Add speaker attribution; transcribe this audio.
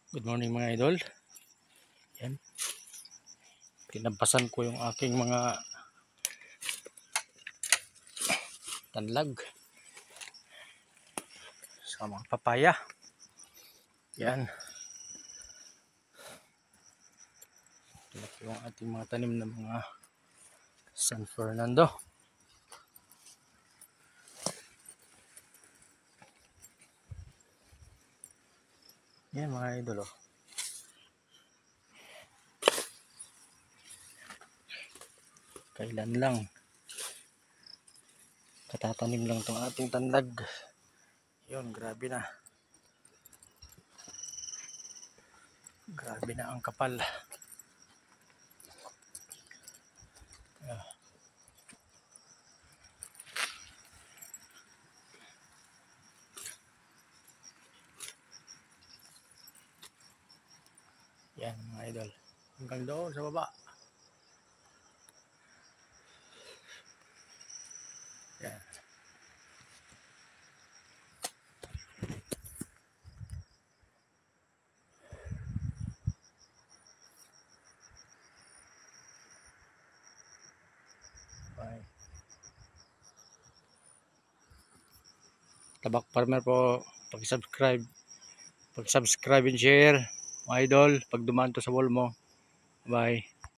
Speaker 1: Good morning mga idol. Yan. Tinabasan ko yung aking mga tanlag sa mga papaya. Yan. Ito yung ating mga tanim ng mga San Fernando. Yan mga idol. Oh. Kailan lang. Katatanim lang itong ating tanlag. Yun, grabe na. Grabe na ang kapal. Yan mga idol. Hanggang doon sa baba. Yan. Bye. Tabak Farmer po. Pag-subscribe and share. Mga idol, pag dumaan to sa wall mo. Bye.